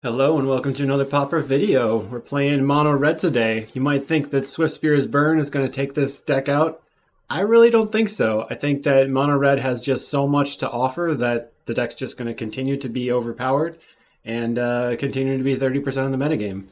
Hello and welcome to another Pauper video. We're playing mono red today. You might think that Swiftspear's Burn is going to take this deck out. I really don't think so. I think that mono red has just so much to offer that the deck's just going to continue to be overpowered and continue to be 30% of the metagame.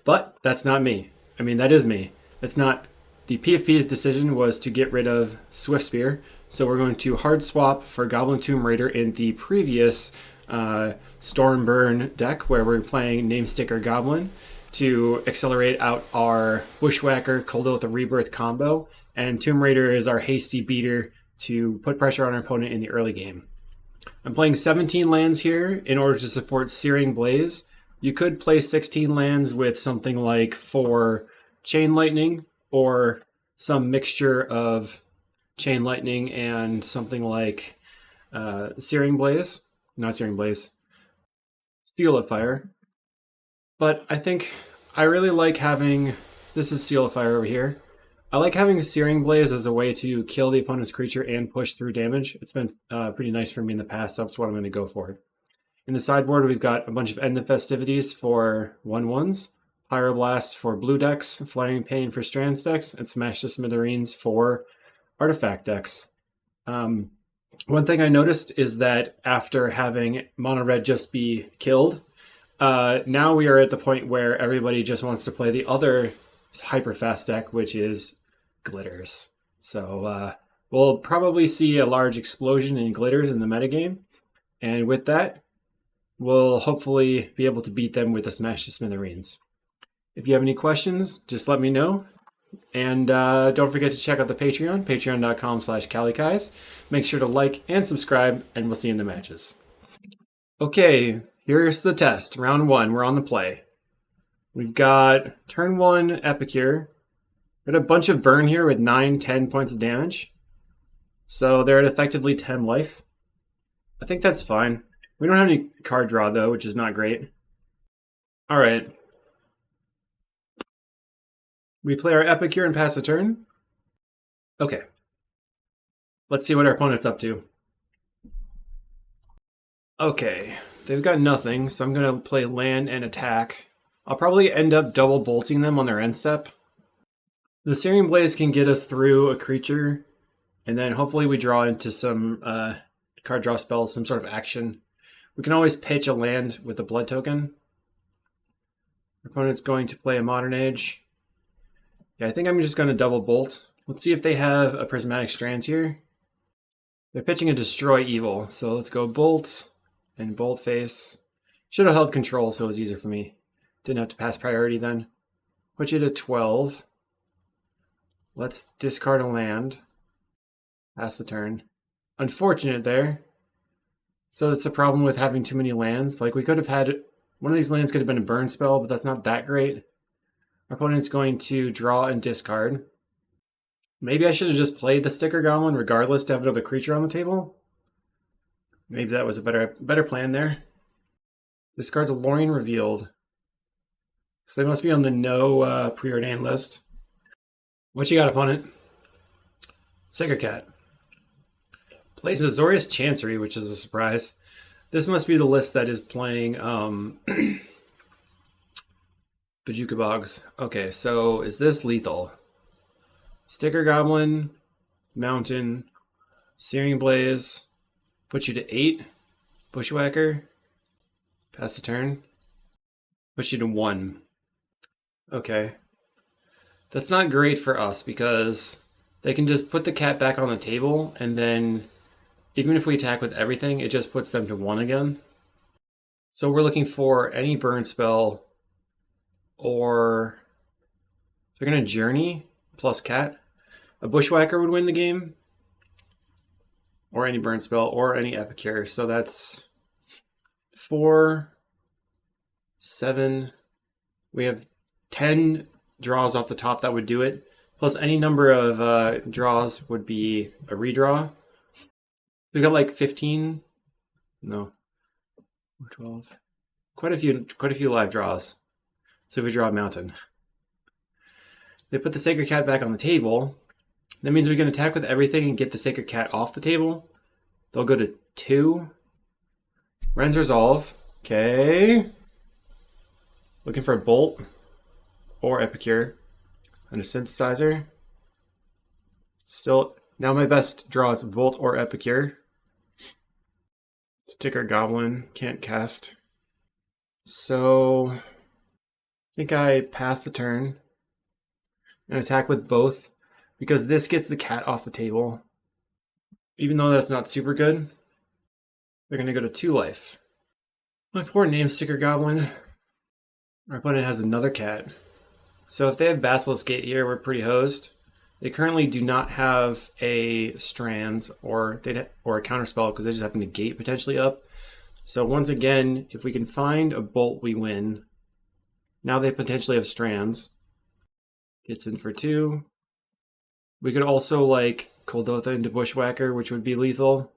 But that's not me. I mean, that is me. It's not. The PFP's decision was to get rid of Swiftspear, so we're going to hard swap for Goblin Tomb Raider in the previous Stormburn deck where we're playing Namesticker Goblin to accelerate out our Bushwhacker Cold with a Rebirth combo, and Tomb Raider is our hasty beater to put pressure on our opponent in the early game. I'm playing 17 lands here in order to support Searing Blaze. You could play 16 lands with something like 4 Chain Lightning or some mixture of Chain Lightning and something like Searing Blaze. Not Searing Blaze. Seal of Fire. But I think I really like having... This is Seal of Fire over here. I like having Searing Blaze as a way to kill the opponent's creature and push through damage. It's been pretty nice for me in the past, so that's what I'm going to go for. In the sideboard, we've got a bunch of End the Festivities for 1/1s, Pyroblast for blue decks, Flaring Pain for Strands decks, and Smash to Smithereens for artifact decks. One thing I noticed is that after having mono red just be killed, now we are at the point where everybody just wants to play the other hyper fast deck, which is Glitters. So we'll probably see a large explosion in Glitters in the metagame, and with that, we'll hopefully be able to beat them with the Smash to Smithereens. If you have any questions, just let me know. And don't forget to check out the Patreon, patreon.com/kalikaiz. Make sure to like and subscribe, and we'll see you in the matches. Okay, here's the test. Round 1, we're on the play. We've got turn 1 Epicure. We've got a bunch of burn here with 9-10 points of damage. So they're at effectively 10 life. I think that's fine. We don't have any card draw though, which is not great. Alright. We play our Epicure and pass the turn. Okay. Let's see what our opponent's up to. Okay. They've got nothing, so I'm going to play land and attack. I'll probably end up double bolting them on their end step. The Searing Blaze can get us through a creature, and then hopefully we draw into some card draw spells, some sort of action. We can always pitch a land with a blood token. Our opponent's going to play a Modern Age. Yeah, I think I'm just going to double bolt. Let's see if they have a Prismatic Strands here. They're pitching a Destroy Evil, so let's go Bolt and Bolt Face. Should have held control so it was easier for me. Didn't have to pass priority then. Put you to 12. Let's discard a land. Pass the turn. Unfortunate there. So that's the problem with having too many lands. Like, we could have had... One of these lands could have been a burn spell, but that's not that great. Our opponent's going to draw and discard. Maybe I should have just played the Sticker Goblin regardless to have another creature on the table. Maybe that was a better plan there. Discards a Lorien Revealed. So they must be on the no preordained list. What you got, opponent? Sacred Cat. Plays Azorius Chancery, which is a surprise. This must be the list that is playing Bajuka Bogs. Okay, so is this lethal? Sticker Goblin, Mountain, Searing Blaze, put you to 8, Bushwhacker, pass the turn, put you to 1. Okay. That's not great for us because they can just put the cat back on the table, and then even if we attack with everything, it just puts them to 1 again. So we're looking for any burn spell, or they're going to Journey plus cat. A Bushwhacker would win the game, or any burn spell, or any Epicure. So that's 4, 7. We have 10 draws off the top that would do it. Plus any number of draws would be a redraw. We got like 15. No, 12. Quite a few live draws. So if we draw a Mountain, they put the Sacred Cat back on the table. That means we can attack with everything and get the Sacred Cat off the table. They'll go to 2. Ren's Resolve. Okay. Looking for a Bolt or Epicure and a Synthesizer. Still, now my best draw is Bolt or Epicure. Sticker Goblin, can't cast. So, I think I pass the turn and attack with both because this gets the cat off the table. Even though that's not super good, they're going to go to 2 life. My poor name sticker Goblin. Our opponent has another cat. So if they have Basilisk Gate here, we're pretty hosed. They currently do not have a Strands or a Counterspell because they just have to negate potentially up. So once again, if we can find a Bolt, we win. Now they potentially have Strands. Gets in for 2. We could also like Kuldotha into Bushwhacker, which would be lethal.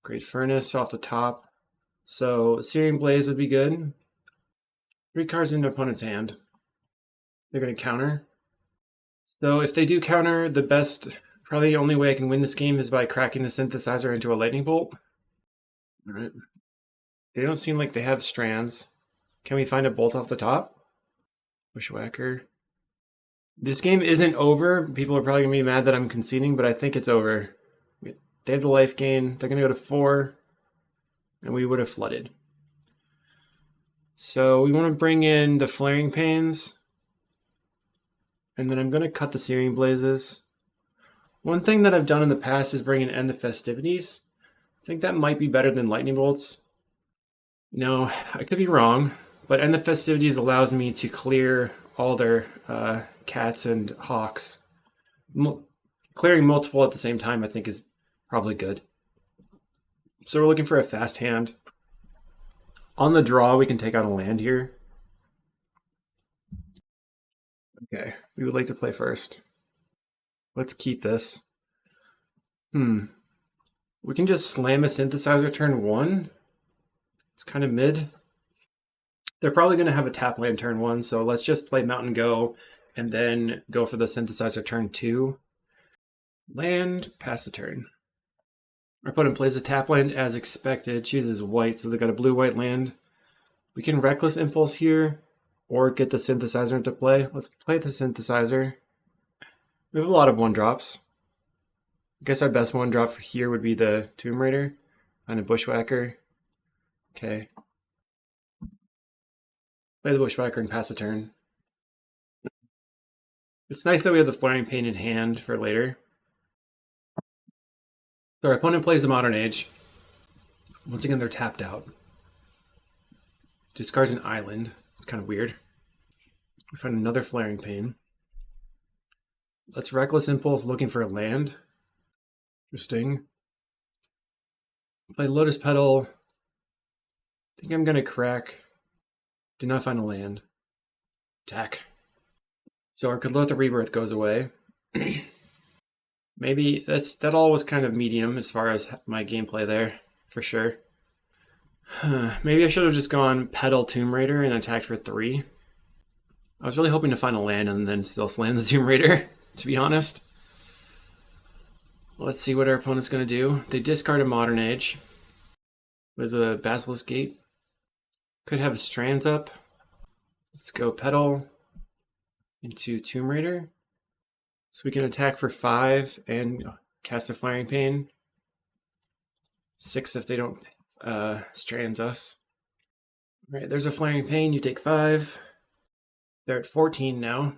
Great Furnace off the top. So Searing Blaze would be good. 3 cards in the opponent's hand. They're going to counter. So if they do counter, probably the only way I can win this game is by cracking the Synthesizer into a Lightning Bolt. All right. They don't seem like they have Strands. Can we find a Bolt off the top? Bushwhacker. This game isn't over. People are probably going to be mad that I'm conceding, but I think it's over. They have the life gain. They're going to go to 4, and we would have flooded. So we want to bring in the Flaring Pains, and then I'm going to cut the Searing Blazes. One thing that I've done in the past is bring in End the Festivities. I think that might be better than Lightning Bolts. No, I could be wrong, but End the Festivities allows me to clear all their cats and hawks. Clearing multiple at the same time I think is probably good. So we're looking for a fast hand. On the draw, we can take out a land here. Okay, we would like to play first. Let's keep this. We can just slam a Synthesizer turn 1. It's kind of mid. They're probably going to have a tap land turn 1, so let's just play Mountain Go and then go for the Synthesizer turn 2. Land, pass the turn. Our opponent plays a tap land as expected, chooses white, so they got a blue-white land. We can Reckless Impulse here, or get the Synthesizer into play. Let's play the Synthesizer. We have a lot of 1-drops. I guess our best 1-drop for here would be the Tomb Raider and a Bushwhacker. Okay. Play the Bushwhacker and pass the turn. It's nice that we have the Flaring Pain in hand for later. So our opponent plays the Modern Age. Once again, they're tapped out. Discards an island. It's kind of weird. We find another Flaring Pain. Let's Reckless Impulse looking for a land. Interesting. Play Lotus Petal. I think I'm going to crack. Did not find a land. Attack. So our Kuldotha Rebirth goes away. Maybe that all was kind of medium as far as my gameplay there, for sure. Maybe I should have just gone Petal Tomb Raider and attacked for 3. I was really hoping to find a land and then still slam the Tomb Raider, to be honest. Let's see what our opponent's going to do. They discard a Modern Age. There's a Basilisk Gate. Could have Strands up. Let's go Petal into Tomb Raider. So we can attack for 5 and cast a Flaring Pain. 6 if they don't Strands us. All right, there's a Flaring Pain. You take 5. They're at 14 now.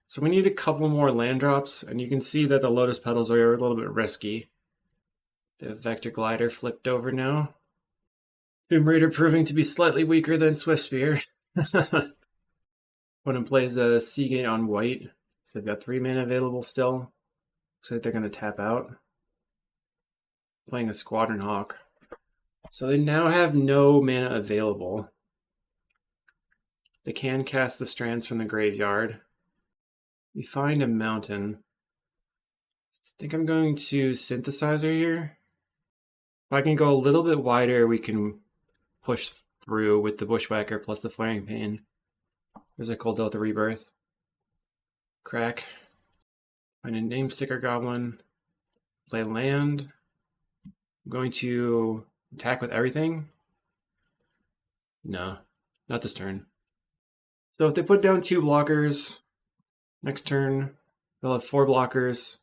So we need a couple more land drops, and you can see that the Lotus Petals are a little bit risky. The Vector Glider flipped over now. Tomb Raider proving to be slightly weaker than Swiftspear. Opponent plays a CawGate on white. So they've got 3 mana available still. Looks like they're going to tap out. Playing a Squadron Hawk. So they now have no mana available. They can cast the Strands from the graveyard. We find a mountain. I think I'm going to Synthesizer here. If I can go a little bit wider, we can push through with the Bushwhacker plus the Flaring Pain. There's a Kuldotha Rebirth. Crack. Find a Name Sticker Goblin. Play land. I'm going to attack with everything. No, not this turn. So if they put down 2 blockers, next turn they'll have 4 blockers.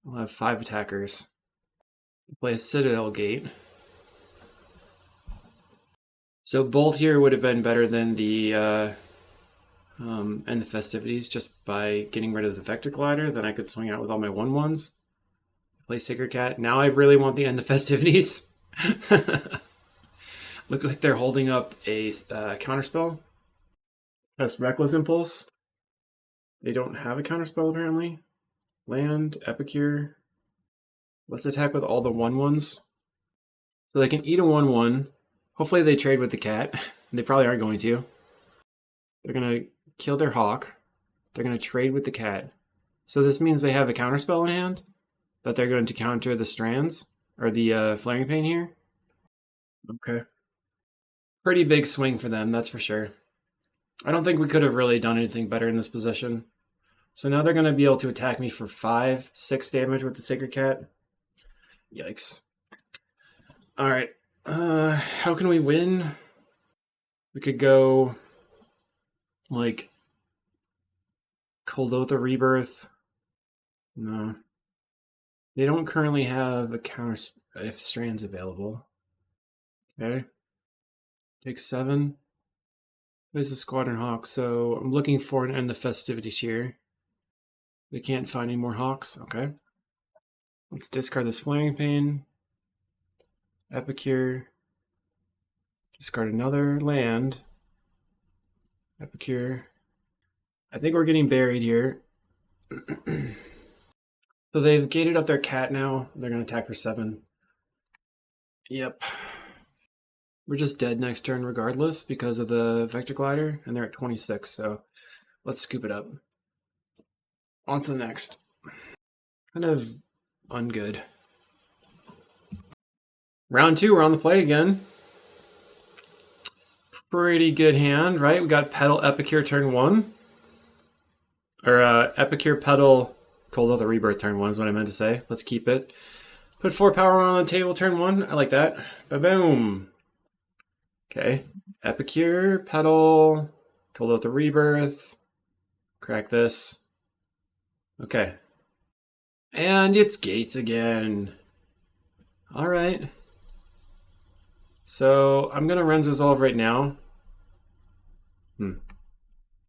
We'll have 5 attackers. Play a Citadel Gate. So Bolt here would have been better than the End the Festivities just by getting rid of the Vector Glider. Then I could swing out with all my 1/1s. Play Sacred Cat. Now I really want the End the Festivities. Looks like they're holding up a counterspell. That's Reckless Impulse. They don't have a counterspell apparently. Land, Epicure. Let's attack with all the 1/1s. So they can eat a 1/1. Hopefully they trade with the cat. They probably aren't going to. They're going to kill their hawk. They're going to trade with the cat. So this means they have a counterspell in hand that they're going to counter the strands or the flaring pain here. Okay. Pretty big swing for them, that's for sure. I don't think we could have really done anything better in this position. So now they're going to be able to attack me for 5, 6 damage with the Sacred Cat. Yikes. Alright. How can we win? We could go like Coldotha Rebirth. No. They don't currently have a counter if strands available. Okay. Take 7. There's a Squadron Hawk, so I'm looking for an End the Festivities here. They can't find any more Hawks. Okay. Let's discard this Flaring Pain. Epicure. Discard another land. Epicure. I think we're getting buried here. So they've gated up their cat now. They're going to attack for 7. Yep. We're just dead next turn regardless because of the Vector Glider, and they're at 26, so let's scoop it up. On to the next. Kind of ungood. Round 2, we're on the play again. Pretty good hand, right? We got Petal Epicure turn 1. Or Epicure Petal Coldotha Rebirth turn 1 is what I meant to say. Let's keep it. Put 4 power on the table turn 1. I like that. Ba-boom. Okay. Epicure, Petal, Coldotha Rebirth. Crack this. Okay. And it's gates again. Alright. So I'm going to Ren's Resolve right now.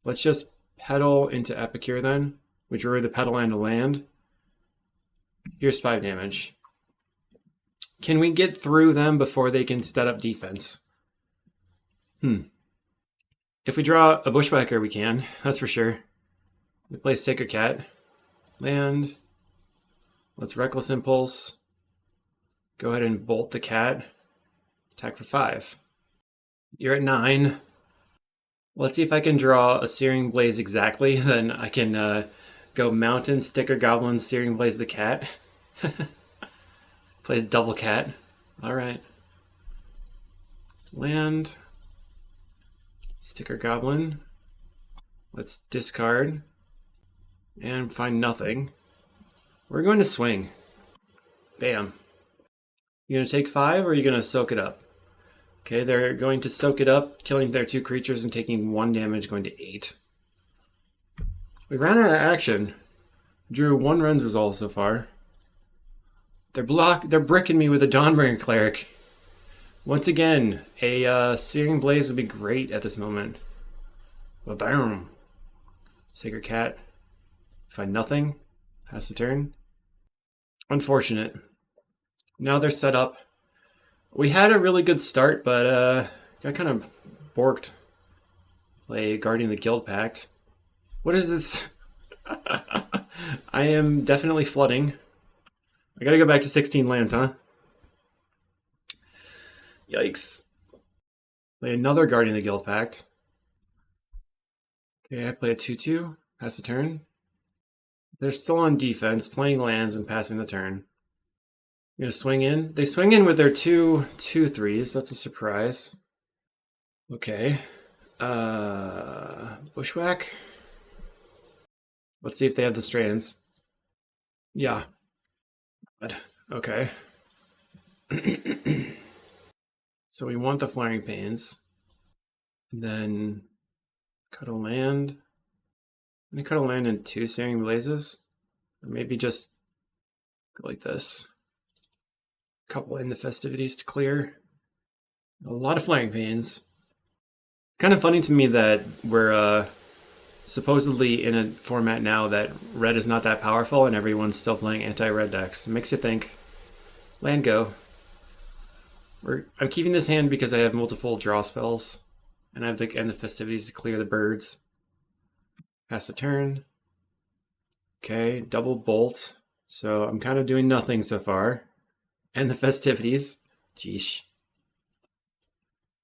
Let's just Petal into Epicure then. We drew the Petal and a land. Here's 5 damage. Can we get through them before they can set up defense? If we draw a Bushwhacker, we can. That's for sure. We play Sacred Cat. Land. Let's Reckless Impulse. Go ahead and bolt the cat. Attack for 5. You're at 9. Let's see if I can draw a Searing Blaze exactly. Then I can go Mountain, Sticker Goblin, Searing Blaze the cat. Plays double cat. Alright. Land. Sticker Goblin. Let's discard. And find nothing. We're going to swing. Bam. You gonna take 5 or are you gonna soak it up? Okay, they're going to soak it up, killing their 2 creatures and taking 1 damage, going to 8. We ran out of action. Drew 1 Ren's Resolve so far. They're bricking me with a Dawnbringer Cleric. Once again, a Searing Blaze would be great at this moment. Ba-bam. Sacred Cat. Find nothing. Pass the turn. Unfortunate. Now they're set up. We had a really good start, but got kind of borked. Play Guardian of the Guild Pact. What is this? I am definitely flooding. I gotta go back to 16 lands, huh? Yikes. Play another Guardian of the Guild Pact. Okay, I play a 2/2. Pass the turn. They're still on defense, playing lands and passing the turn. I'm gonna swing in. They swing in with their 2/3s. That's a surprise. Okay. Bushwhack. Let's see if they have the strands. Yeah. Okay. So we want the Flaring Pains. Then Cut a land. I'm gonna cut a land in 2 Searing Blazes. Or maybe just go like this. Couple in the festivities to clear. A lot of flaring pains. Kind of funny to me that we're supposedly in a format now that red is not that powerful and everyone's still playing anti-red decks. It makes you think. Land go. I'm keeping this hand because I have multiple draw spells. And I have to end the festivities to clear the birds. Pass the turn. Okay, double bolt. So I'm kind of doing nothing so far. And the festivities. Jeesh.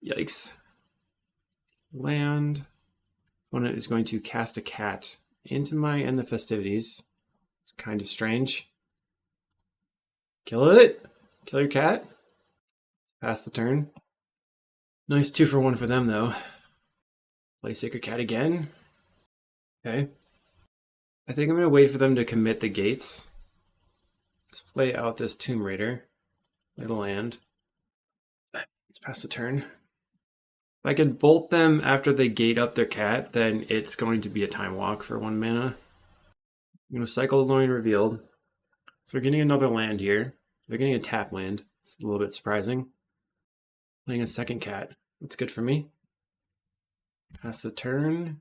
Yikes. Land. Opponent is going to cast a cat into my end the festivities. It's kind of strange. Kill it. Kill your cat. Let's pass the turn. Nice 2-for-1 for them though. Play Sacred Cat again. Okay. I think I'm going to wait for them to commit the gates. Let's play out this Tomb Raider. Play the land. Let's pass the turn. If I can bolt them after they gate up their cat, then it's going to be a time walk for 1 mana. I'm going to cycle the Loin Revealed. So we're getting another land here. They're getting a tap land. It's a little bit surprising. Playing a second cat. That's good for me. Pass the turn.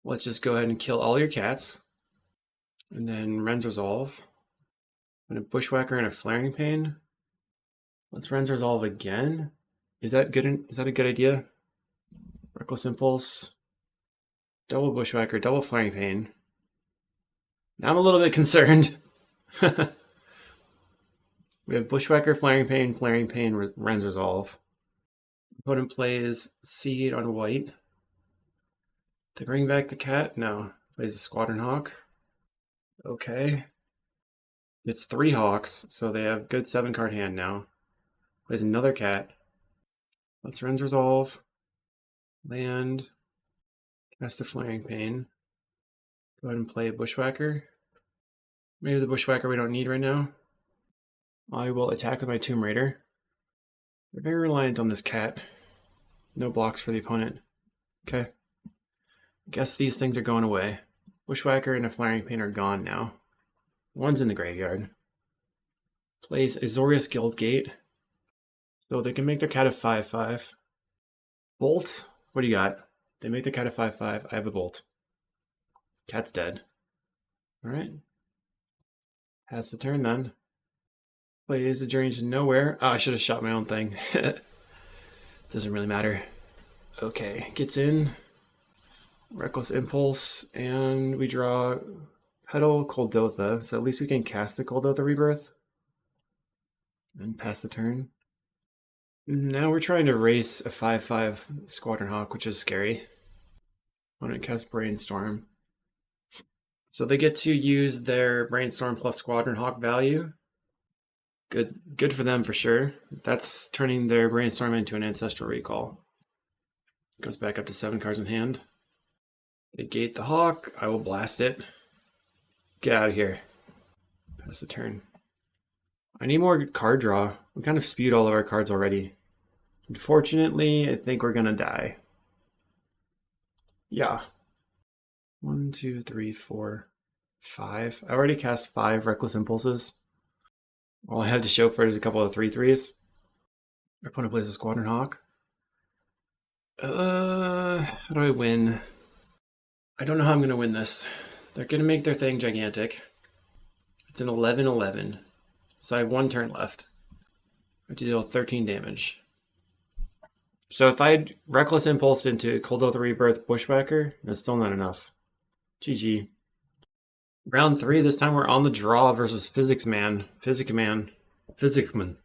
Let's just go ahead and kill all your cats. And then Ren's Resolve. And a Bushwhacker and a Flaring Pain. Let's Ren's Resolve again. Is that good? Is that a good idea? Reckless Impulse. Double Bushwhacker, double Flaring Pain. Now I'm a little bit concerned. We have Bushwhacker, Flaring Pain, Ren's Resolve. Opponent plays Seed on white. They bring back the cat? No. Plays a Squadron Hawk. Okay. It's 3 Hawks, so they have good 7-card hand now. Plays another cat. Let's Ren's Resolve. Land. Cast a Flaring Pain. Go ahead and play a Bushwhacker. Maybe the Bushwhacker we don't need right now. I will attack with my Tomb Raider. They're very reliant on this cat. No blocks for the opponent. Okay. Guess these things are going away. Bushwhacker and a Flaring Pain are gone now. One's in the graveyard. Plays Azorius Guildgate. So they can make their cat a 5/5. Bolt? What do you got? They make their cat a 5/5. I have a bolt. Cat's dead. Alright. Pass the turn then. Plays a Drainage Nowhere. Oh, I should have shot my own thing. Doesn't really matter. Okay, gets in. Reckless Impulse, and we draw Petal Kuldotha, so at least we can cast the Kuldotha Rebirth. And pass the turn. Now we're trying to race a 5/5 Squadron Hawk, which is scary. Opponent casts Brainstorm. So they get to use their Brainstorm plus Squadron Hawk value. Good for them for sure. That's turning their Brainstorm into an Ancestral Recall. Goes back up to 7 cards in hand. They gate the Hawk. I will blast it. Get out of here. Pass the turn. I need more card draw. We kind of spewed all of our cards already. Unfortunately, I think we're gonna die. Yeah. 1, 2, 3, 4, 5. I already cast 5 Reckless Impulses. All I have to show for it is a couple of 3/3s. Our opponent plays a Squadron Hawk. How do I win? I don't know how I'm going to win this. They're going to make their thing gigantic. It's an 11/11. So I have 1 turn left. I have to deal 13 damage. So if I'd Reckless Impulse into Kuldotha Rebirth Bushwhacker, that's still not enough. GG. Round 3, this time we're on the draw versus Physicman. Physicman.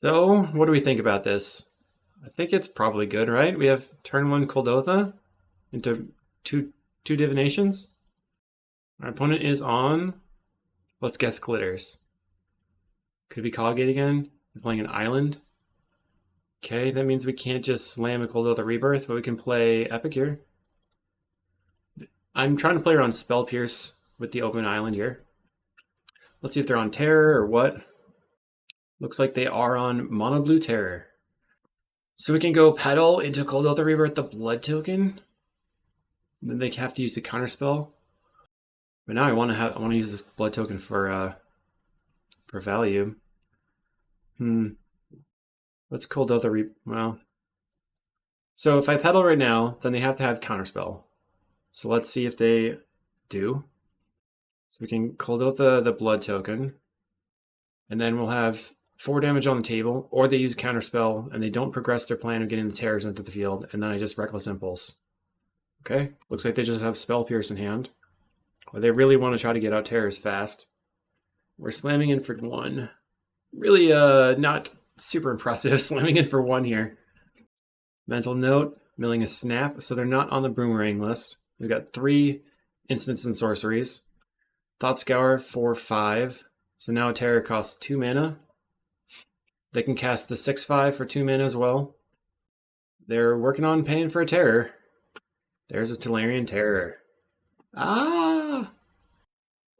So, what do we think about this? I think it's probably good, right? We have turn 1 Kuldotha into two divinations. Our opponent is on, let's guess, Glitters. Could it be CawGate again? We're playing an island. Okay, that means we can't just slam a Kuldotha Rebirth, but we can play Epicure. I'm trying to play around Spell Pierce with the open island here. Let's see if they're on Terror or what. Looks like they are on Mono Blue Terror. So we can go Petal into Cold Oath Rebirth the Blood token. And then they have to use the counterspell. But now I want to use this Blood token for value. Let's Cold Oath well. So if I Petal right now, then they have to have counterspell. So let's see if they do. So we can Cold Oath the Blood token. And then we'll have 4 damage on the table, or they use counterspell and they don't progress their plan of getting the terrors into the field, and then I just Reckless Impulse. Okay, looks like they just have Spell Pierce in hand. Or they really want to try to get out terrors fast. We're slamming in for 1. Really not super impressive, slamming in for 1 here. Mental Note, milling a Snap, so they're not on the Boomerang list. We've got 3 instants and sorceries. Thought Scour for 5. So now a terror costs 2 mana. They can cast the 6/5 for 2 mana as well. They're working on paying for a terror. There's a Tolarian Terror. Ah!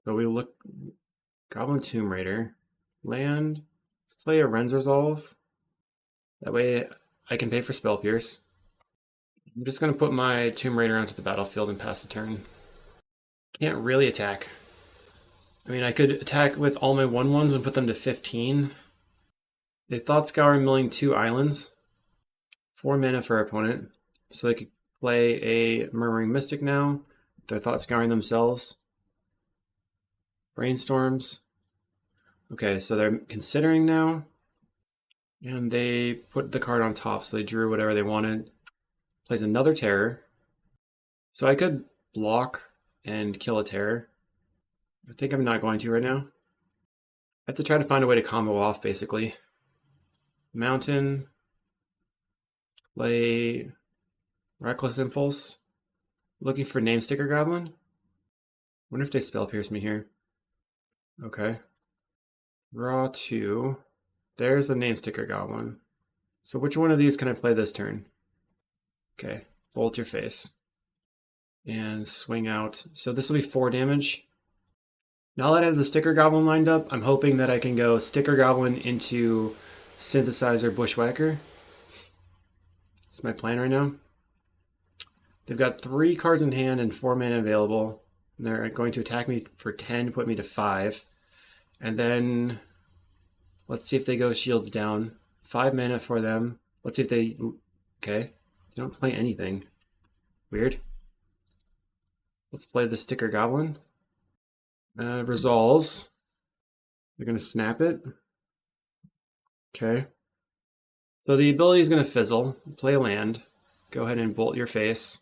So we look... Goblin Tomb Raider. Land. Let's play a Ren's Resolve. That way I can pay for Spell Pierce. I'm just going to put my Tomb Raider onto the battlefield and pass the turn. Can't really attack. I mean, I could attack with all my 1/1s and put them to 15. They Thought Scour milling 2 islands. 4 mana for our opponent. So they could play a Murmuring Mystic now. They're Thought Scouring themselves. Brainstorms. Okay, so they're considering now. And they put the card on top, so they drew whatever they wanted. Plays another terror. So I could block and kill a terror. I think I'm not going to right now. I have to try to find a way to combo off, basically. Mountain. Play Reckless Impulse. Looking for Name Sticker Goblin. Wonder if they Spell Pierce me here. Okay. Draw 2. There's the Name Sticker Goblin. So which one of these can I play this turn? Okay. Bolt your face. And swing out. So this will be 4 damage. Now that I have the Sticker Goblin lined up, I'm hoping that I can go Sticker Goblin into Synthesizer Bushwhacker. That's my plan right now. They've got 3 cards in hand and 4 mana available. And they're going to attack me for 10, put me to 5. And then let's see if they go Shields down. 5 mana for them. Let's see if they... Okay. They don't play anything. Weird. Let's play the Sticker Goblin. Resolves. They're going to snap it. Okay. So the ability is going to fizzle. Play a land. Go ahead and bolt your face.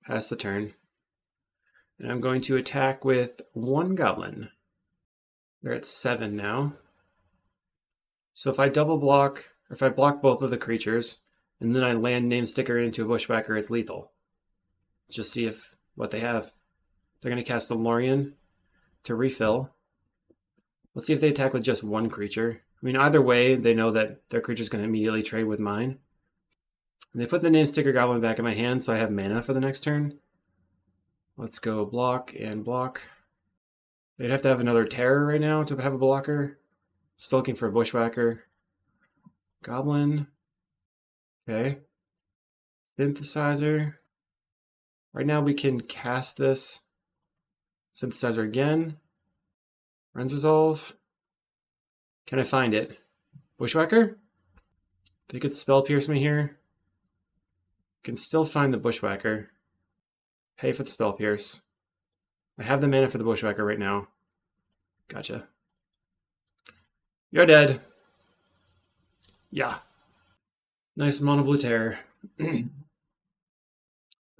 Pass the turn. And I'm going to attack with 1 goblin. They're at 7 now. So if I double block, or if I block both of the creatures, and then I land Name Sticker into a Bushwhacker, it's lethal. Let's just see what they have. They're going to cast a Lorien to refill. Let's see if they attack with just 1 creature. I mean, either way, they know that their creature's going to immediately trade with mine. And they put the Name Sticker Goblin back in my hand, so I have mana for the next turn. Let's go block and block. They'd have to have another terror right now to have a blocker. Still looking for a Bushwhacker. Goblin. Okay. Synthesizer. Right now we can cast this Synthesizer again. Ren's Resolve. Can I find it? Bushwhacker? They could Spell Pierce me here. Can still find the Bushwhacker. Pay for the Spell Pierce. I have the mana for the Bushwhacker right now. Gotcha. You're dead. Yeah. Nice mono blue terror.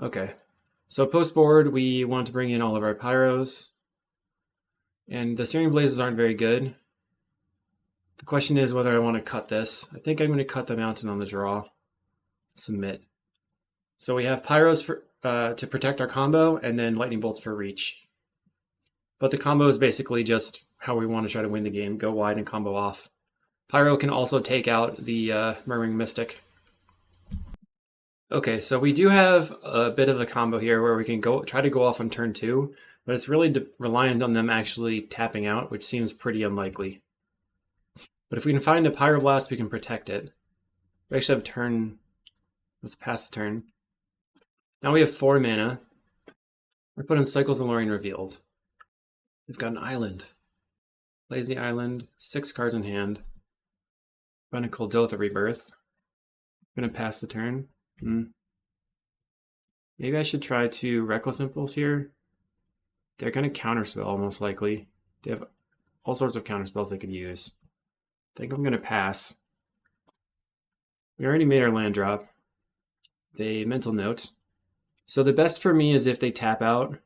Okay. So post board, we want to bring in all of our pyros. And the Searing Blazes aren't very good. The question is whether I want to cut this. I think I'm going to cut the mountain on the draw. Submit. So we have pyros for to protect our combo, and then lightning bolts for reach. But the combo is basically just how we want to try to win the game. Go wide and combo off. Pyro can also take out the Murmuring Mystic. Okay, so we do have a bit of a combo here where we can try to go off on turn 2, but it's really reliant on them actually tapping out, which seems pretty unlikely. But if we can find a Pyroblast, we can protect it. We actually have turn. Let's pass the turn. Now we have 4 mana. We're putting Cycles of Lorien Revealed. We've got an island. Plays the island, 6 cards in hand. I'm gonna Coldilith the Rebirth. I'm gonna pass the turn. Maybe I should try to Reckless Impulse here. They're gonna counterspell most likely. They have all sorts of counterspells they could use. I think I'm gonna pass. We already made our land drop. They mental note. So the best for me is if they tap out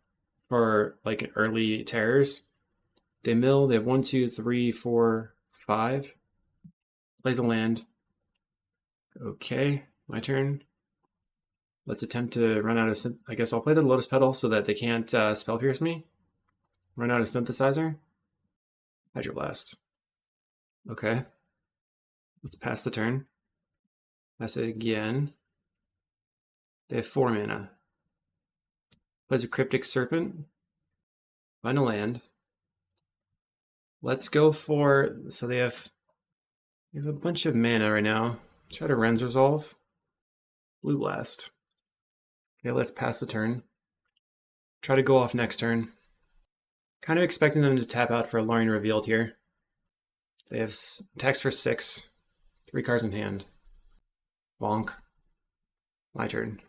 for like early terrors. They mill, they have 1, 2, 3, 4, 5. Plays a land. Okay, my turn. Let's attempt to run out of... I guess I'll play the Lotus Petal so that they can't Spell Pierce me. Run out of Synthesizer. Hydroblast. Okay. Let's pass the turn. Pass it again. They have 4 mana. Plays a Cryptic Serpent. Find a land. Let's go for... So they have a bunch of mana right now. Let's try to Ren's Resolve. Blue Blast. Okay, let's pass the turn. Try to go off next turn. Kind of expecting them to tap out for a Lorien Revealed here. They have attacks for 6. 3 cards in hand. Bonk. My turn.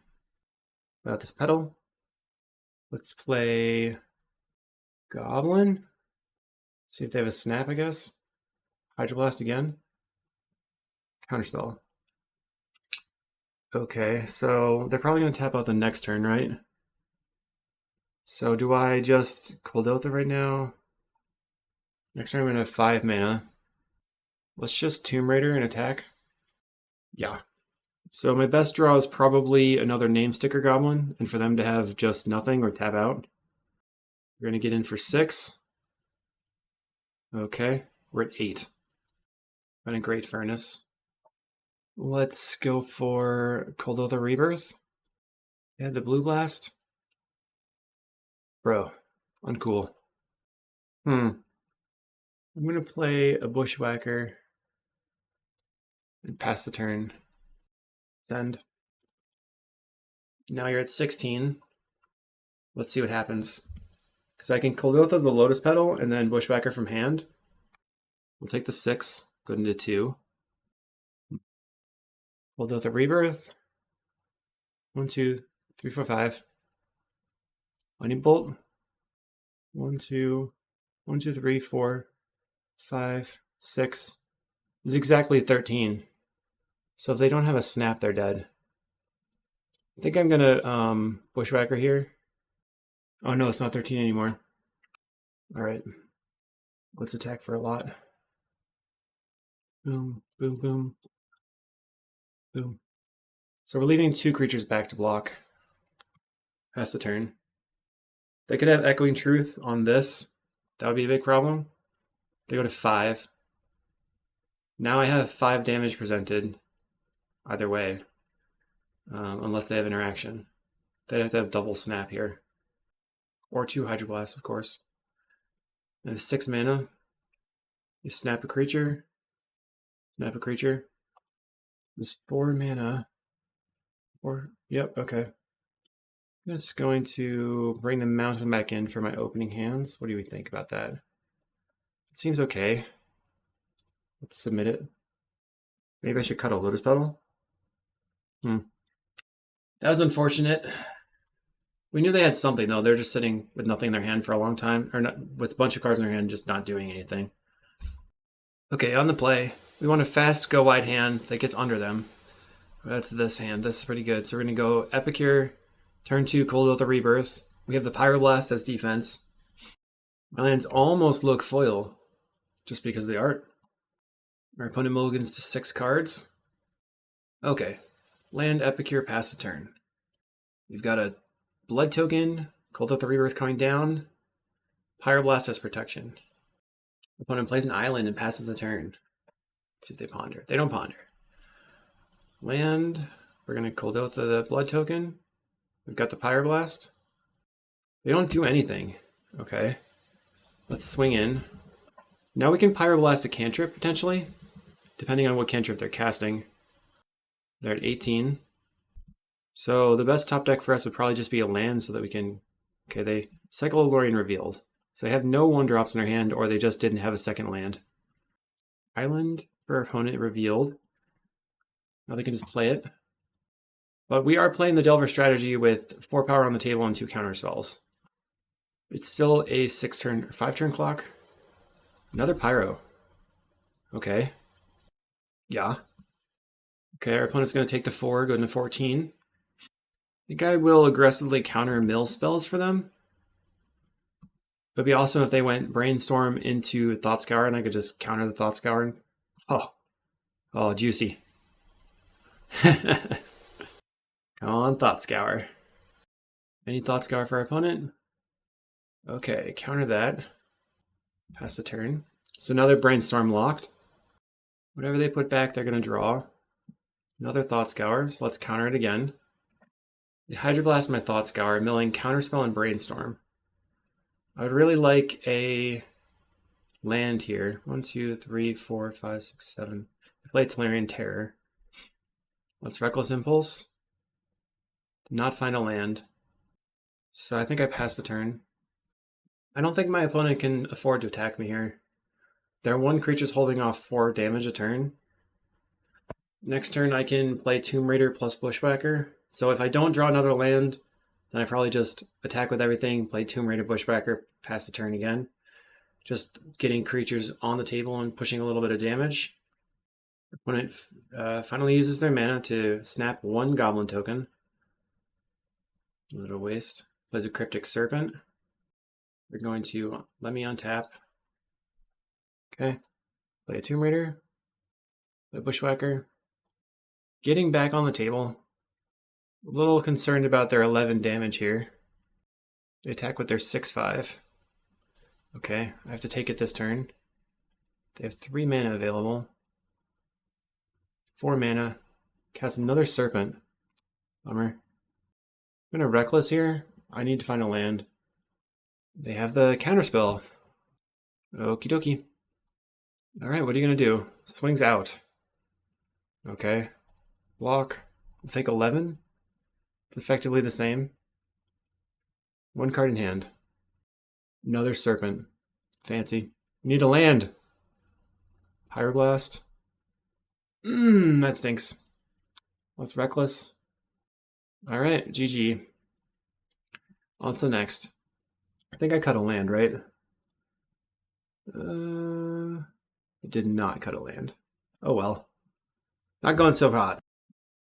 Without this petal. Let's play Goblin. See if they have a snap, I guess. Hydroblast again. Counterspell. Okay, so they're probably going to tap out the next turn, right? So do I just Coldilith right now? Next turn I'm going to have 5 mana. Let's just Tomb Raider and attack. Yeah. So my best draw is probably another Name Sticker Goblin, and for them to have just nothing or tap out. We're going to get in for 6. Okay, we're at 8. Been a great Furnace. Let's go for Coldilith Rebirth. Yeah, the Blue Blast. Bro, uncool. I'm going to play a Bushwhacker and pass the turn. Send. Now you're at 16. Let's see what happens. Because I can Coldilith the Lotus Petal and then Bushwhacker from hand. We'll take the 6, go into 2. Coldilith the Rebirth. 1, 2, 3, 4, 5. Lightning Bolt. 1, 2, 1, 2, 3, 4, 5, 6. This is exactly 13. So if they don't have a snap, they're dead. I think I'm gonna Bushwhacker here. Oh no, it's not 13 anymore. Alright. Let's attack for a lot. Boom, boom, boom. Boom. So we're leaving 2 creatures back to block. Pass the turn. They could have Echoing Truth on this. That would be a big problem. They go to 5. Now I have 5 damage presented. Either way. Unless they have interaction. They'd have to have double snap here. Or 2 Hydroblasts, of course. And 6 mana. You snap a creature. Snap a creature. This 4 mana. Yep, okay. I'm just going to bring the mountain back in for my opening hands. What do we think about that? It seems okay. Let's submit it. Maybe I should cut a Lotus Petal. That was unfortunate. We knew they had something though. They're just sitting with nothing in their hand for a long time, or not, with a bunch of cards in their hand, just not doing anything. Okay, on the play, we want a fast go wide hand that gets under them. That's this hand. This is pretty good. So we're gonna go Epicure, turn 2, Coldilith the Rebirth. We have the Pyroblast as defense. My lands almost look foil, just because of the art. Our opponent mulligans to 6 cards. Okay, land Epicure, pass the turn. We've got a Blood Token, Coldilith the Rebirth coming down. Pyroblast as protection. Opponent plays an island and passes the turn. Let's see if they ponder. They don't ponder. Land. We're going to Coldilith the Blood Token. We've got the Pyroblast. They don't do anything. Okay. Let's swing in. Now we can Pyroblast a cantrip, potentially. Depending on what cantrip they're casting. They're at 18. So the best top deck for us would probably just be a land so that we can... Okay, they cycle Lorien Revealed. So they have no 1-drops in their hand, or they just didn't have a second land. Island for opponent revealed. Now they can just play it. But we are playing the Delver strategy with 4 power on the table and 2 counter spells. It's still a 5-turn clock. Another Pyro. Okay. Yeah. Okay, our opponent's going to take the 4, go into 14. I think I will aggressively counter mill spells for them. It would be awesome if they went Brainstorm into Thought Scour and I could just counter the Thought Scour. Oh, juicy. Come on, Thought Scour. Any Thought Scour for our opponent? Okay, counter that. Pass the turn. So now they're Brainstorm locked. Whatever they put back, they're going to draw. Another Thought Scour, so let's counter it again. They Hydroblast my Thought Scour, milling Counterspell and Brainstorm. I would really like a land here. 1, 2, 3, 4, 5, 6, 7. Play Tolarian Terror. Let's Reckless Impulse. Not find a land. So I think I pass the turn. I don't think my opponent can afford to attack me here. Their 1 creature's holding off 4 damage a turn. Next turn I can play Tomb Raider plus Bushwhacker. So if I don't draw another land, then I probably just attack with everything, play Tomb Raider, Bushwhacker, pass the turn again. Just getting creatures on the table and pushing a little bit of damage. Opponent finally uses their mana to snap 1 Goblin token. A little waste. Plays a Cryptic Serpent. They're going to let me untap. Okay. Play a Tomb Raider. Play a Bushwhacker. Getting back on the table. A little concerned about their 11 damage here. They attack with their 6/5. Okay, I have to take it this turn. They have 3 mana available. 4 mana. Cast another Serpent. Bummer. I'm gonna Reckless here. I need to find a land. They have the Counterspell. Okie dokie. Alright, what are you gonna do? Swings out. Okay. Block. I'll take 11. It's effectively the same. 1 card in hand. Another Serpent. Fancy. Need a land. Pyroblast. That stinks. Let's Reckless. Alright, GG. On to the next. I think I cut a land, right? I did not cut a land. Oh well. Not going so hot.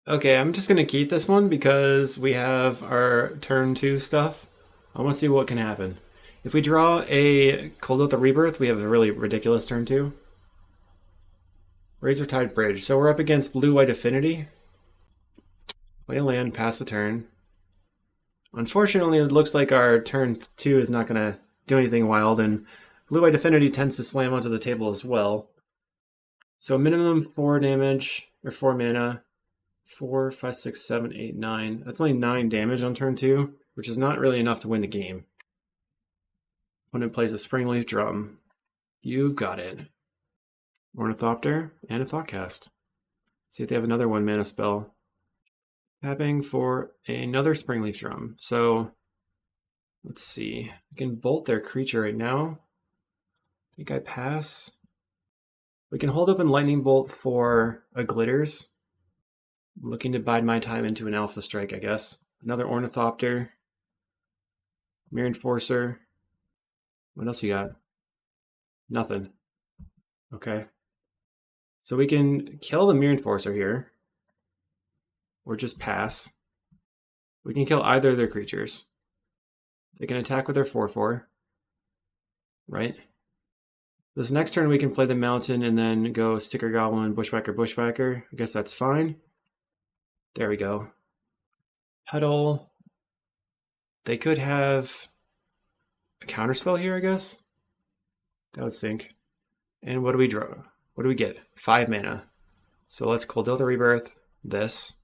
Okay, I'm just going to keep this one because we have our turn 2 stuff. I want to see what can happen. If we draw a Cold Oath of Rebirth, we have a really ridiculous turn 2. Razortide Bridge. So we're up against Blue-White Affinity. Play a land, pass the turn. Unfortunately, it looks like our turn 2 is not going to do anything wild, and Blue-White Affinity tends to slam onto the table as well. So minimum 4 damage, or 4 mana. 4, 5, 6, 7, 8, 9. That's only 9 damage on turn 2, which is not really enough to win the game. Opponent plays a Springleaf Drum. You've got it. Ornithopter and a Thoughtcast. See if they have another 1 mana spell. Tapping for another Springleaf Drum. So, let's see. I can bolt their creature right now. I think I pass. We can hold open Lightning Bolt for a Glitters. I'm looking to bide my time into an Alpha Strike, I guess. Another Ornithopter. Mirror Enforcer. What else you got? Nothing. Okay. So we can kill the Mirror Enforcer here. Or just pass. We can kill either of their creatures. They can attack with their 4/4. Right? This next turn we can play the Mountain and then go Sticker Goblin, Bushwhacker, Bushwhacker. I guess that's fine. There we go. Petal. They could have a counterspell here, I guess. That would stink. And what do we draw? What do we get? 5 mana. So let's Cold Oath of Rebirth. This.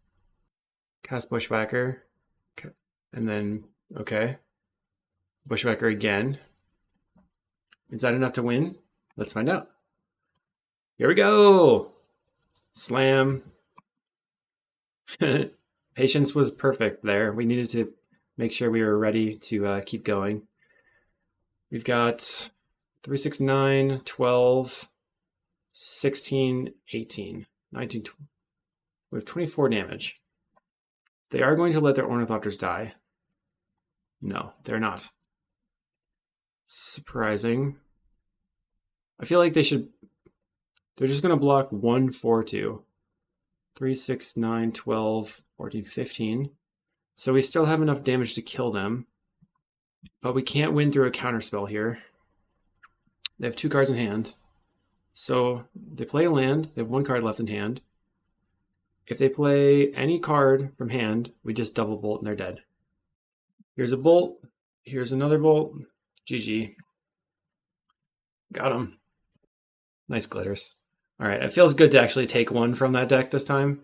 Cast Bushwhacker. And then, okay. Bushwhacker again. Is that enough to win? Let's find out. Here we go! Slam. Patience was perfect there. We needed to make sure we were ready to keep going. We've got 3, 6, 9, 12, 16, 18, 19, 20. We have 24 damage. They are going to let their Ornithopters die. No, they're not. Surprising. I feel like they should... They're just going to block 1, 4, 2. 3, 6, 9, 12, 14, 15. So we still have enough damage to kill them. But we can't win through a counterspell here. They have 2 cards in hand. So they play a land. They have 1 card left in hand. If they play any card from hand, we just double bolt and they're dead. Here's a bolt. Here's another bolt. GG. Got him. Nice glitters. All right, it feels good to actually take 1 from that deck this time.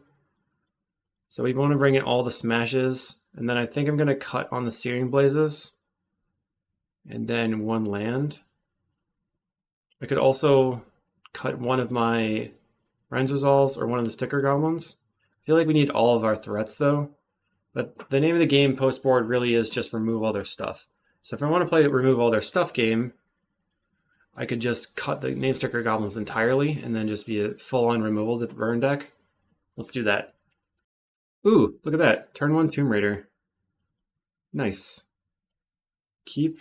So we want to bring in all the smashes. And then I think I'm going to cut on the Searing Blazes. And then 1 land. I could also cut one of my Ren's Resolves or one of the Sticker Goblins. I feel like we need all of our threats though. But the name of the game post-board really is just remove all their stuff. So if I want to play remove all their stuff game, I could just cut the name sticker goblins entirely and then just be a full-on removal to burn deck. Let's do that. Ooh, look at that. Turn 1 Tomb Raider. Nice. Keep.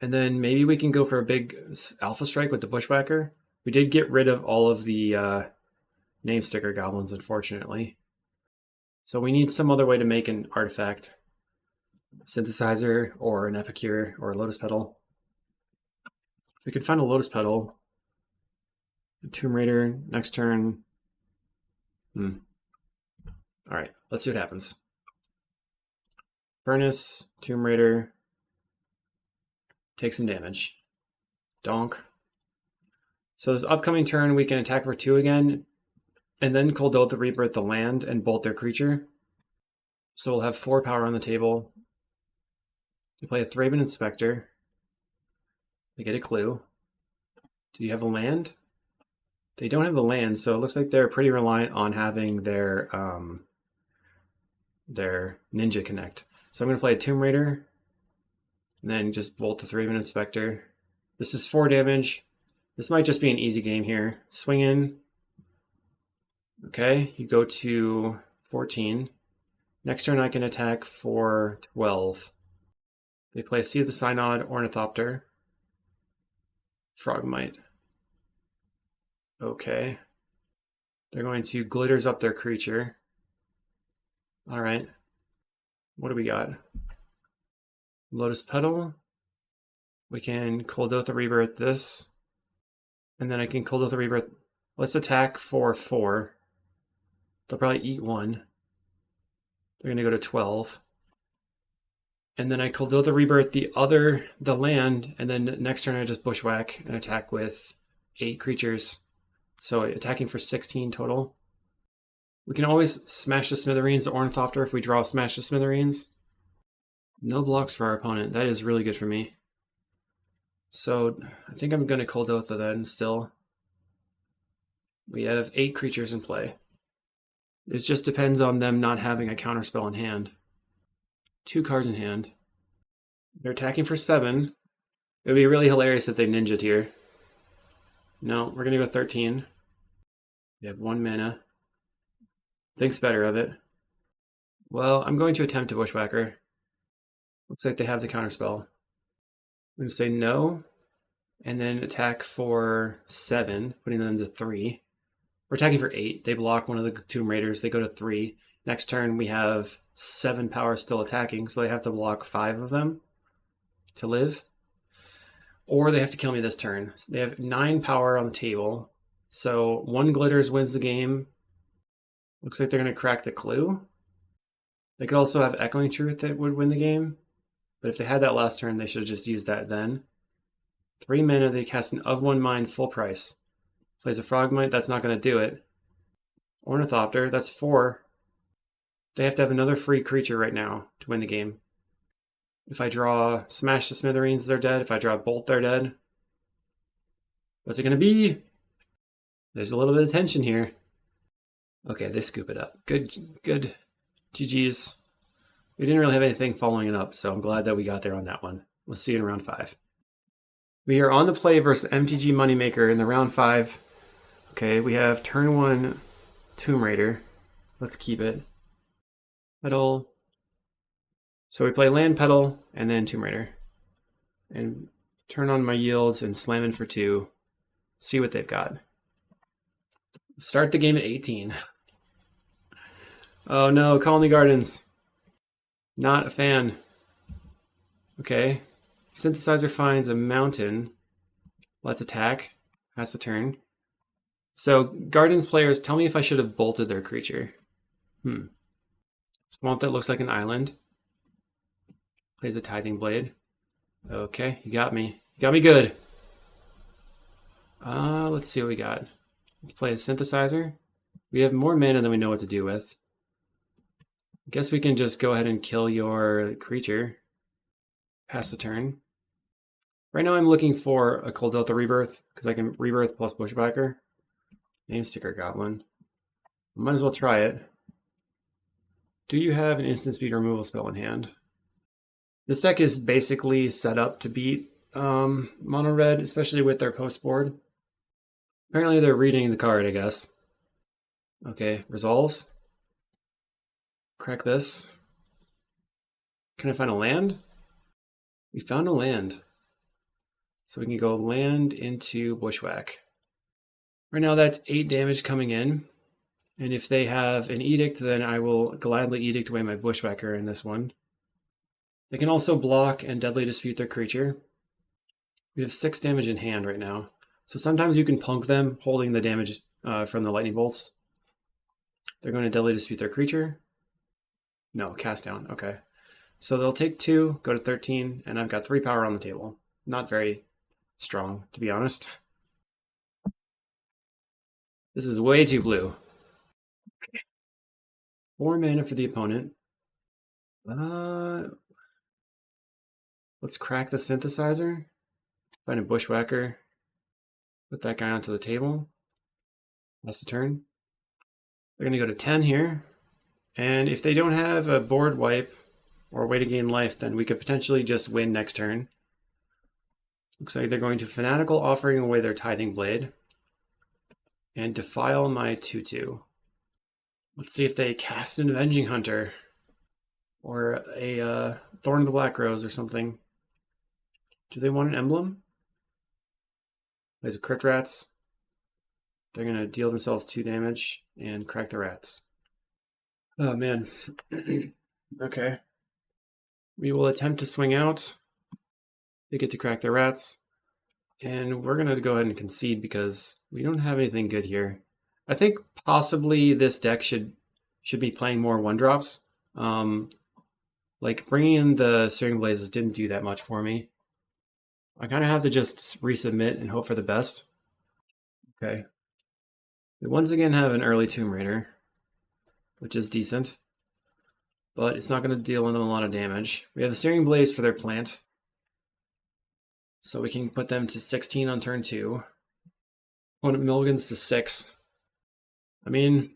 And then maybe we can go for a big Alpha Strike with the Bushwhacker. We did get rid of all of the name sticker goblins, unfortunately. So we need some other way to make an artifact. Synthesizer or an Epicure or a Lotus Petal. If we could find a Lotus Petal, a Tomb Raider, next turn. Alright, let's see what happens. Furnace, Tomb Raider, take some damage. Donk. So this upcoming turn we can attack for 2 again, and then Coldotha Rebirth the land and bolt their creature. So we'll have 4 power on the table. They play a Thraben Inspector. They get a clue. Do you have a land? They don't have a land, so it looks like they're pretty reliant on having their Ninja connect. So I'm going to play a Tomb Raider, and then just bolt the Thraben Inspector. This is 4 damage. This might just be an easy game here. Swing in. Okay, you go to 14. Next turn I can attack for 12. They play Seed of the Synod, Ornithopter. Frogmite. Okay. They're going to Glitters up their creature. Alright. What do we got? Lotus Petal. We can Coldotha Rebirth this. And then I can Coldotha Rebirth. Let's attack for 4. They'll probably eat 1. They're going to go to 12. And then I Coldotha Rebirth the land, and then next turn I just Bushwhack and attack with 8 creatures. So attacking for 16 total. We can always smash the Smithereens, the Ornithopter, if we draw Smash the Smithereens. No blocks for our opponent. That is really good for me. So I think I'm going to Coldotha then still. We have 8 creatures in play. It just depends on them not having a counterspell in hand. 2 cards in hand. They're attacking for 7. It would be really hilarious if they ninja'd here. No, we're going to go 13. We have 1 mana. Thinks better of it. Well, I'm going to attempt to Bushwhacker. Looks like they have the counterspell. I'm going to say no, and then attack for 7, putting them to 3. We're attacking for 8. They block one of the Tomb Raiders. They go to 3. Next turn, we have 7 power still attacking, so they have to block 5 of them to live. Or they have to kill me this turn. So they have 9 power on the table. So 1 Glitters wins the game. Looks like they're going to crack the clue. They could also have Echoing Truth that would win the game. But if they had that last turn, they should have just used that then. 3 mana, they cast an Of One Mind full price. Plays a Frogmite, that's not going to do it. Ornithopter, that's 4. They have to have another free creature right now to win the game. If I draw Smash the Smithereens, they're dead. If I draw Bolt, they're dead. What's it going to be? There's a little bit of tension here. Okay, they scoop it up. Good, good. GG's. We didn't really have anything following it up, so I'm glad that we got there on that one. Let's see you in round 5. We are on the play versus MTG Moneymaker in the round 5. Okay, we have turn 1 Tomb Raider. Let's keep it. Petal. So we play land, petal, and then Tomb Raider. And turn on my yields and slam in for 2. See what they've got. Start the game at 18. Oh no, Colony Gardens. Not a fan. Okay. Synthesizer finds a mountain. Let's attack. Pass the turn. So, Gardens players, tell me if I should have bolted their creature. Swamp that looks like an island. Plays a Tithing Blade. Okay, you got me. You got me good. Let's see what we got. Let's play a Synthesizer. We have more mana than we know what to do with. I guess we can just go ahead and kill your creature. Pass the turn. Right now I'm looking for a Cold Delta Rebirth, because I can Rebirth plus Bushwhacker. Name Sticker Goblin. Might as well try it. Do you have an instant speed removal spell in hand? This deck is basically set up to beat mono red, especially with their post board. Apparently they're reading the card, I guess. Okay, resolves. Crack this. Can I find a land? We found a land. So we can go land into Bushwhack. Right now that's 8 damage coming in. And if they have an Edict, then I will gladly Edict away my Bushwhacker in this one. They can also block and Deadly Dispute their creature. We have 6 damage in hand right now. So sometimes you can punk them holding the damage from the lightning bolts. They're going to Deadly Dispute their creature. No, cast down. Okay. So they'll take 2, go to 13, and I've got 3 power on the table. Not very strong, to be honest. This is way too blue. 4 mana for the opponent. Let's crack the Synthesizer. Find a Bushwhacker. Put that guy onto the table. That's the turn. They're going to go to 10 here. And if they don't have a board wipe or a way to gain life, then we could potentially just win next turn. Looks like they're going to Fanatical, offering away their Tithing Blade. And Defile my 2/2. Let's see if they cast an Avenging Hunter. Or a Thorn of the Black Rose or something. Do they want an emblem? There's a Crypt Rats. They're going to deal themselves 2 damage and crack the rats. Oh man. Okay. We will attempt to swing out. They get to crack the rats. And we're going to go ahead and concede because we don't have anything good here. I think possibly this deck should be playing more 1-drops. Like bringing in the Searing Blazes didn't do that much for me. I kind of have to just resubmit and hope for the best. Okay. We once again have an early Tomb Raider, which is decent, but it's not going to deal them a lot of damage. We have the Searing Blaze for their plant, so we can put them to 16 on turn 2. Opponent mulligans to 6. I mean,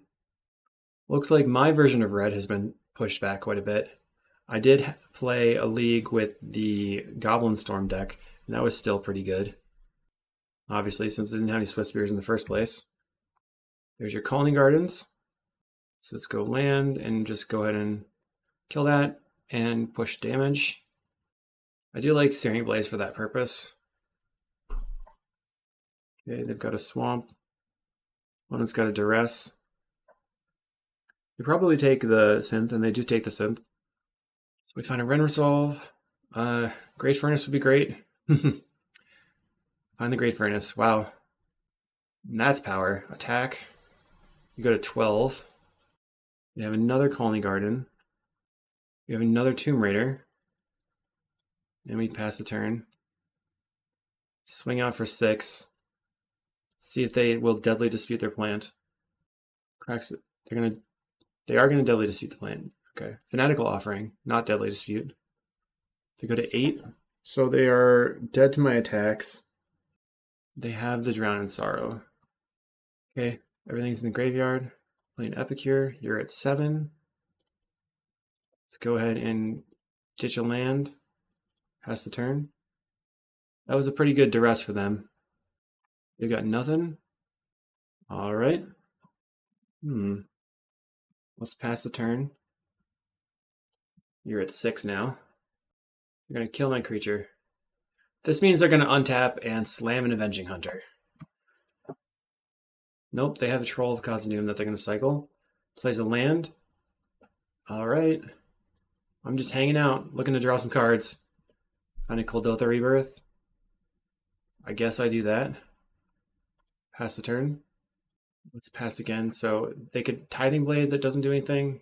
looks like my version of red has been pushed back quite a bit. I did play a league with the Goblin Storm deck, and that was still pretty good. Obviously, since it didn't have any Swiftspears in the first place. There's your Colony Gardens. So let's go land and just go ahead and kill that and push damage. I do like Searing Blaze for that purpose. Okay, they've got a Swamp. Opponent's got a Duress. They probably take the Synth, and they do take the Synth. So we find a Ren Resolve. Great Furnace would be great. Find the Great Furnace. Wow. And that's power. Attack. You go to 12. We have another Colony Garden. We have another Tomb Raider. And we pass the turn. Swing out for 6. See if they will Deadly Dispute their plant. Cracks it. They are gonna Deadly Dispute the plant. Okay. Fanatical Offering, not Deadly Dispute. They go to 8. So they are dead to my attacks. They have the Drown in Sorrow. Okay, everything's in the graveyard. Playing Epicure, you're at 7. Let's go ahead and ditch a land. Pass the turn. That was a pretty good duress for them. You got nothing. All right. Let's pass the turn. You're at 6 now. You're going to kill my creature. This means they're going to untap and slam an Avenging Hunter. Nope, they have a Troll of Khazad-dûm that they're going to cycle. Plays a land. All right. I'm just hanging out, looking to draw some cards. Find a Kuldotha Rebirth. I guess I do that. Pass the turn. Let's pass again. So they could Tithing Blade that doesn't do anything.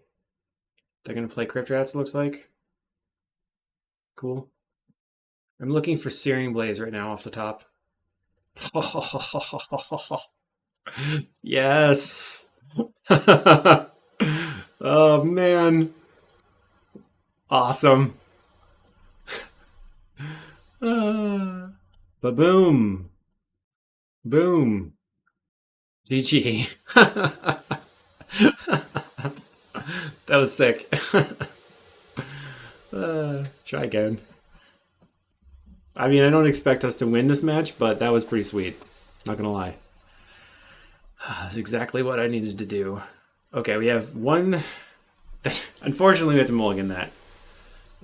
They're going to play Crypt Rats, it looks like. Cool. I'm looking for Searing Blaze right now off the top. Yes! Oh, man. Awesome. Ba-boom. Boom. GG. That was sick. Try again. I mean, I don't expect us to win this match, but that was pretty sweet. Not gonna lie. That's exactly what I needed to do. Okay, we have one. Unfortunately, we have to mulligan that.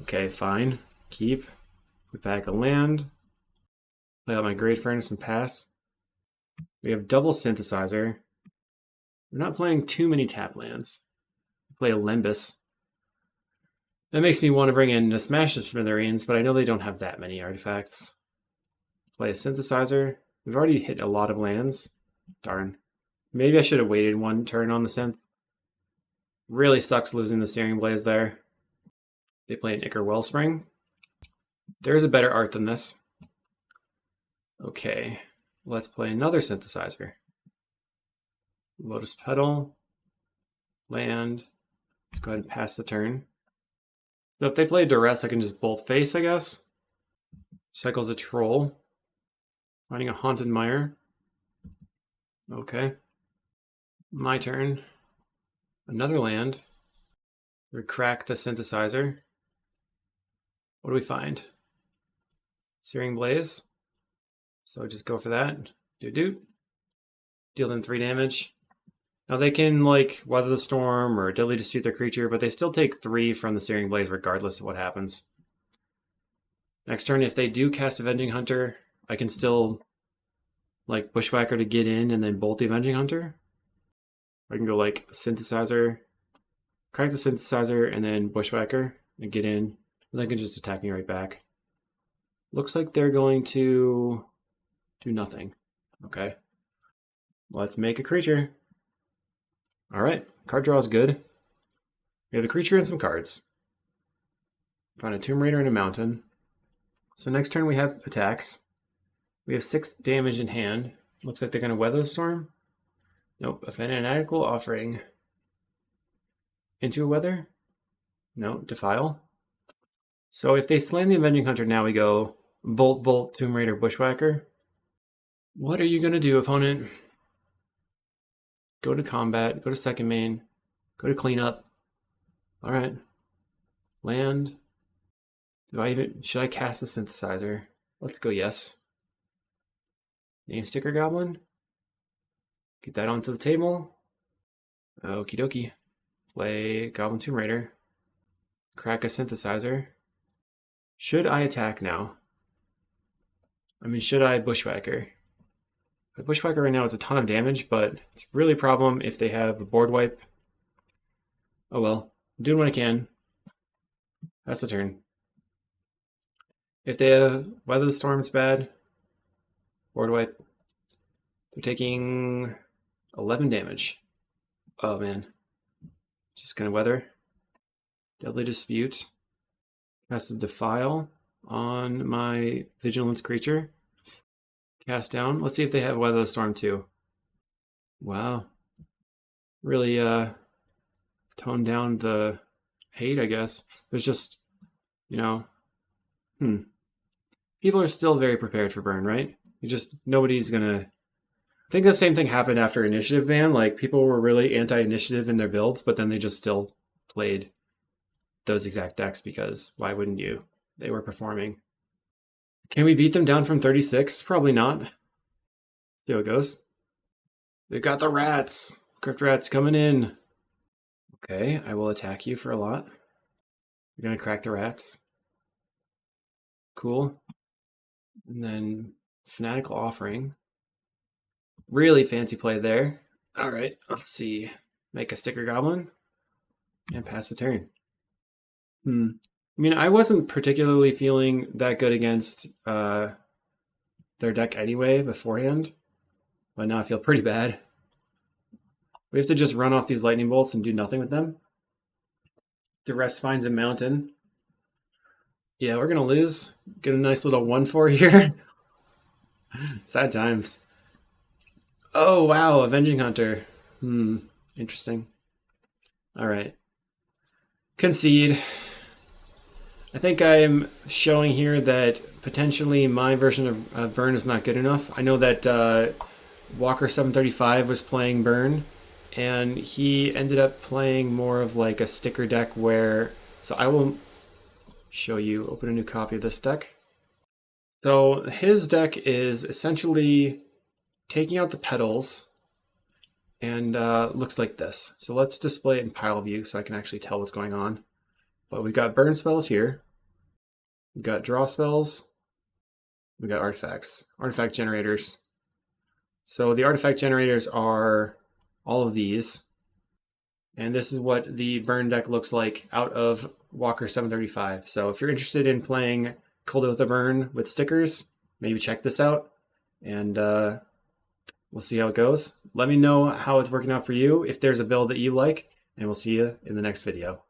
Okay, fine. Keep. Put back a land. Play out my Great Furnace and pass. We have double Synthesizer. We're not playing too many tap lands. Play a Limbus. That makes me want to bring in a Smash the Smithereens, but I know they don't have that many artifacts. Play a Synthesizer. We've already hit a lot of lands. Darn. Maybe I should have waited one turn on the synth. Really sucks losing the Searing Blaze there. They play an Ichor Wellspring. There's a better art than this. Okay, let's play another Synthesizer. Lotus Petal. Land. Let's go ahead and pass the turn. So if they play Duress, I can just Bolt Face, I guess. Cycles a Troll. Finding a Haunted Mire. Okay. My turn. Another land. We crack the Synthesizer. What do we find? Searing Blaze. So just go for that. Do. Deal them 3 damage. Now they can like Weather the Storm or Deadly Dispute their creature, but they still take 3 from the Searing Blaze regardless of what happens. Next turn, if they do cast Avenging Hunter, I can still like Bushwhacker to get in and then bolt the Avenging Hunter. I can go like Synthesizer, crack the Synthesizer, and then Bushwhacker and get in. And they can just attack me right back. Looks like they're going to do nothing. Okay. Let's make a creature. Alright, card draw is good. We have a creature and some cards. Found a Tomb Raider and a Mountain. So next turn we have attacks. We have 6 damage in hand. Looks like they're going to Weather the Storm. Nope, a Fanatical Offering. Into a Weather? No, Defile. So if they slam the Avenging Hunter now, we go Bolt, Tomb Raider, Bushwhacker. What are you going to do, opponent? Go to combat, go to second main, go to cleanup. Alright. Land. Should I cast a Synthesizer? Let's go yes. Name Sticker Goblin. Get that onto the table. Okie dokie. Play Goblin Tomb Raider. Crack a Synthesizer. Should I attack now? I mean, should I Bushwhacker? The Bushwhacker right now is a ton of damage, but it's really a problem if they have a board wipe. Oh well, I'm doing what I can. That's the turn. If they have Weather the Storm, it's bad. Board wipe. They're taking 11 damage. Oh man. Just gonna Weather. Deadly Dispute. Cast a Defile on my Vigilant creature. Cast down. Let's see if they have Weather the Storm too. Wow. Really toned down the hate, I guess. There's just, people are still very prepared for burn, right? Nobody's gonna I think the same thing happened after Initiative ban. Like, people were really anti-initiative in their builds, but then they just still played those exact decks because why wouldn't you? They were performing. Can we beat them down from 36? Probably not. See how it goes. They've got the rats. Crypt rats coming in. Okay, I will attack you for a lot. You're gonna crack the rats. Cool. And then Fanatical Offering. Really fancy play there. All right, let's see. Make a Sticker Goblin and pass the turn. I mean, I wasn't particularly feeling that good against their deck anyway beforehand, but now I feel pretty bad. We have to just run off these lightning bolts and do nothing with them. The rest finds a mountain. Yeah, we're gonna lose. Get a nice little 1/4 here. Sad times. Oh wow, Avenging Hunter. Interesting. All right. Concede. I think I'm showing here that potentially my version of Burn is not good enough. I know that Walker 735 was playing Burn, and he ended up playing more of like a sticker deck where... So I will show you, open a new copy of this deck. So his deck is essentially taking out the petals and looks like this. So let's display it in pile view so I can actually tell what's going on. But we've got burn spells here. We've got draw spells. We've got artifacts, artifact generators. So the artifact generators are all of these. And this is what the burn deck looks like out of Walker 735. So if you're interested in playing Cold with a Burn with stickers, maybe check this out. And we'll see how it goes. Let me know how it's working out for you, if there's a build that you like, and we'll see you in the next video.